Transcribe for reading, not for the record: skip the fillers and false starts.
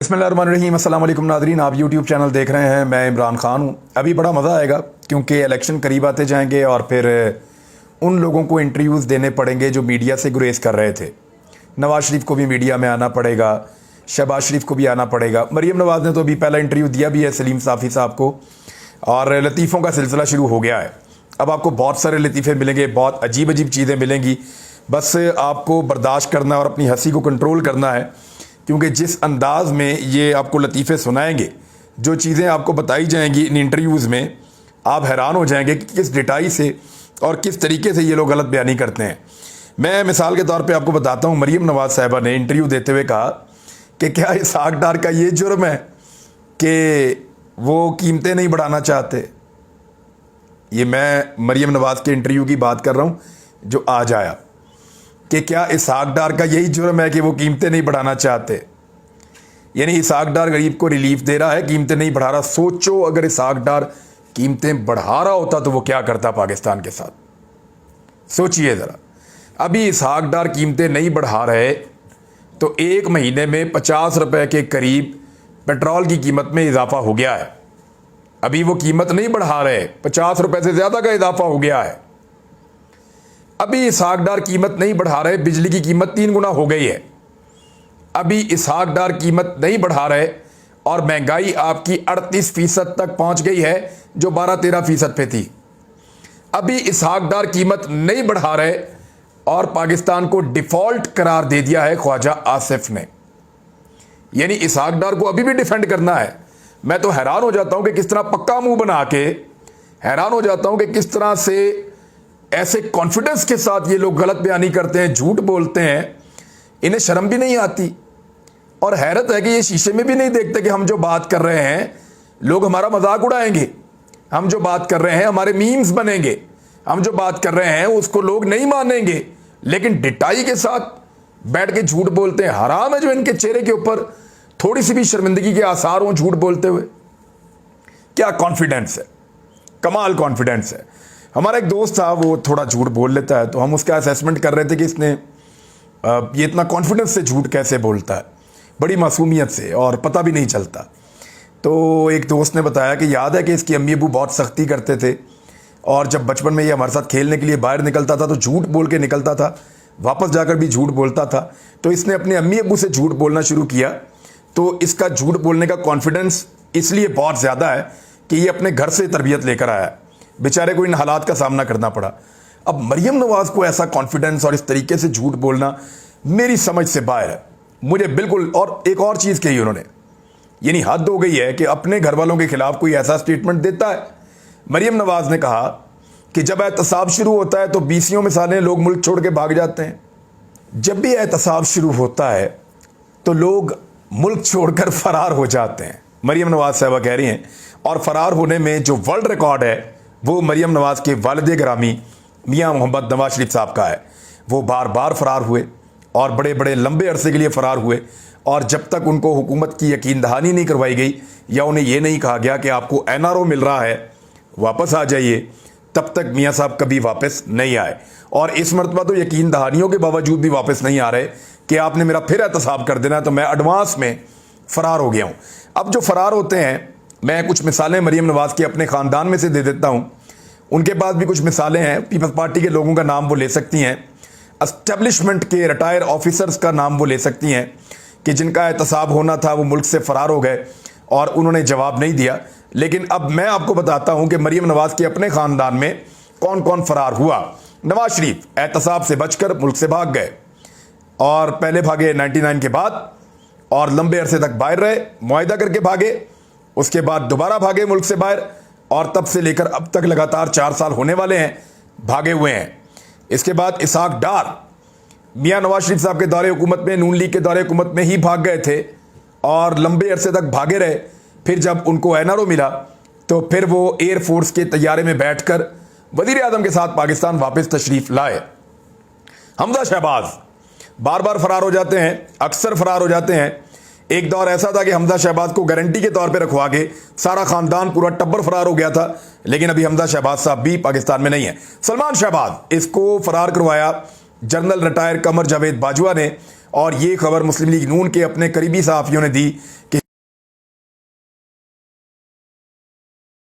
बिस्मिल्लाहिर्रहमानिर्रहीम। अस्सलाम वालेकुम नादरीन, आप यूट्यूब चैनल देख रहे हैं। मैं इमरान खान हूँ। अभी बड़ा मज़ा आएगा क्योंकि इलेक्शन करीब आते जाएंगे और फिर उन लोगों को इंटरव्यूज़ देने पड़ेंगे जो मीडिया से गुरेज कर रहे थे। नवाज़ शरीफ को भी मीडिया में आना पड़ेगा, शहबाज शरीफ को भी आना पड़ेगा। मरीम नवाज़ ने तो अभी पहला इंटरव्यू दिया भी है सलीम साफ़ी साहब को, और लतीफ़ों का सिलसिला शुरू हो गया है। अब आपको बहुत सारे लतीफ़े मिलेंगे, बहुत अजीब अजीब चीज़ें मिलेंगी। बस आपको बर्दाश्त करना और अपनी हंसी को कंट्रोल करना है, क्योंकि जिस अंदाज़ में ये आपको लतीफ़े सुनाएंगे, जो चीज़ें आपको बताई जाएंगी इन इंटरव्यूज़ में, आप हैरान हो जाएंगे कि किस डिटाई से और किस तरीके से ये लोग गलत बयानी करते हैं। मैं मिसाल के तौर पे आपको बताता हूँ, मरीम नवाज़ साहिबा ने इंटरव्यू देते हुए कहा कि क्या इसहाक डार का ये जुर्म है कि वो कीमतें नहीं बढ़ाना चाहते। ये मैं मरीम नवाज़ के इंटरव्यू की बात कर रहा हूँ जो आज आया, कि क्या इसहाक डार का यही जुर्म है कि वो कीमतें नहीं बढ़ाना चाहते। यानी इसहाक डार गरीब को रिलीफ दे रहा है, कीमतें नहीं बढ़ा रहा। सोचो अगर इसहाक डार कीमतें बढ़ा रहा होता तो वो क्या करता पाकिस्तान के साथ, सोचिए ज़रा। अभी इसहाक डार कीमतें नहीं बढ़ा रहे तो एक महीने में 50 रुपए के करीब पेट्रोल की कीमत में इजाफा हो गया है। अभी वो कीमत नहीं बढ़ा रहे, 50 रुपए से ज़्यादा का इजाफा हो गया है। अभी इसहाक डार कीमत नहीं बढ़ा रहे, बिजली की कीमत 3 गुना हो गई है। अभी इसहाक डार कीमत नहीं बढ़ा रहे और महंगाई आपकी 38% तक पहुंच गई है, जो 12-13% पे थी। अभी इसहाक डार कीमत नहीं बढ़ा रहे और पाकिस्तान को डिफॉल्ट करार दे दिया है ख्वाजा आसिफ ने। यानी इसहाक डार को अभी भी डिफेंड करना है। मैं तो हैरान हो जाता हूं कि किस तरह पक्का मुंह बना के, हैरान हो जाता हूं कि किस तरह से ऐसे कॉन्फिडेंस के साथ ये लोग गलत बयानी करते हैं, झूठ बोलते हैं। इन्हें शर्म भी नहीं आती। और हैरत है कि ये शीशे में भी नहीं देखते कि हम जो बात कर रहे हैं लोग हमारा मजाक उड़ाएंगे, हम जो बात कर रहे हैं हमारे मीम्स बनेंगे, हम जो बात कर रहे हैं उसको लोग नहीं मानेंगे, लेकिन डिटाई के साथ बैठ के झूठ बोलते हैं। हराम है जो इनके चेहरे के ऊपर थोड़ी सी भी शर्मिंदगी के आसार हों झूठ बोलते हुए। क्या कॉन्फिडेंस है, कमाल कॉन्फिडेंस है। हमारा एक दोस्त था, वो थोड़ा झूठ बोल लेता है, तो हम उसका असेसमेंट कर रहे थे कि इसने ये इतना कॉन्फिडेंस से झूठ कैसे बोलता है, बड़ी मासूमियत से, और पता भी नहीं चलता। तो एक दोस्त ने बताया कि याद है कि इसकी अम्मी अबू बहुत सख्ती करते थे, और जब बचपन में ये हमारे साथ खेलने के लिए बाहर निकलता था तो झूठ बोल के निकलता था, वापस जाकर भी झूठ बोलता था। तो इसने अपने अम्मी अबू से झूठ बोलना शुरू किया, तो इसका झूठ बोलने का कॉन्फिडेंस इसलिए बहुत ज़्यादा है कि ये अपने घर से तरबियत लेकर आया है। बेचारे को इन हालात का सामना करना पड़ा। अब मरीम नवाज़ को ऐसा कॉन्फिडेंस और इस तरीके से झूठ बोलना मेरी समझ से बाहर है, मुझे बिल्कुल। और एक और चीज़ कही उन्होंने, यानी हद हो गई है कि अपने घर वालों के खिलाफ कोई ऐसा स्टेटमेंट देता है। मरीम नवाज़ ने कहा कि जब एहतसाब शुरू होता है तो 20 मिसालें लोग मुल्क छोड़ के भाग जाते हैं। जब भी एहतसाब शुरू होता है तो लोग मुल्क छोड़कर फरार हो जाते हैं, मरीम नवाज़ साहबा कह रही हैं। और फरार होने में जो वर्ल्ड रिकॉर्ड है वो मरीम नवाज़ के वालिद गिरामी मियाँ मोहम्मद नवाज शरीफ साहब का है। वो बार बार फरार हुए और बड़े बड़े लंबे अरसे के लिए फरार हुए, और जब तक उनको हुकूमत की यकीन दहानी नहीं करवाई गई या उन्हें यह नहीं कहा गया कि आपको NRO मिल रहा है, वापस आ जाइए, तब तक मियाँ साहब कभी वापस नहीं आए। और इस मरतबा तो यकीन दहानियों के बावजूद भी वापस नहीं आ रहे कि आपने मेरा फिर एहतसाब कर देना है, तो मैं एडवांस में फ़रार हो गया हूँ। अब जो फ़रार होते हैं, मैं कुछ मिसालें मरीम नवाज़ के अपने ख़ानदान में से दे देता हूँ, उनके पास भी कुछ मिसालें हैं। पीपल्स पार्टी के लोगों का नाम वो ले सकती हैं, एस्टेब्लिशमेंट के रिटायर ऑफिसर्स का नाम वो ले सकती हैं कि जिनका एहतसाब होना था वो मुल्क से फ़रार हो गए और उन्होंने जवाब नहीं दिया। लेकिन अब मैं आपको बताता हूँ कि मरीम नवाज़ के अपने ख़ानदान में कौन कौन फ़रार हुआ। नवाज शरीफ एहतसाब से बचकर मुल्क से भाग गए, और पहले भागे 99 के बाद, और लंबे अरसे तक बाहर रहे, मुआहिदा करके भागे, उसके बाद दोबारा भागे मुल्क से बाहर, और तब से लेकर अब तक लगातार 4 साल होने वाले हैं भागे हुए हैं। इसके बाद इसहाक डार मियाँ नवाज शरीफ साहब के दौरे हुकूमत में, नून लीग के दौरे हुकूमत में ही भाग गए थे और लंबे अरसे तक भागे रहे। फिर जब उनको NRO मिला तो फिर वो एयरफोर्स के तैयारे में बैठकर वज़ीर आज़म के साथ पाकिस्तान वापस तशरीफ़ लाए। हमजा शहबाज बार बार फरार हो जाते हैं, अक्सर फरार हो जाते हैं। एक दौर ऐसा था कि हमजा शहबाज को गारंटी के तौर पे रखवा के सारा खानदान, पूरा टब्बर फरार हो गया था, लेकिन अभी हमजा शहबाज साहब भी पाकिस्तान में नहीं है। सलमान शहबाज, इसको फरार करवाया जनरल रिटायर कमर जावेद बाजवा ने, और ये खबर मुस्लिम लीग नून के अपने करीबी सहाफ़ियों ने दी कि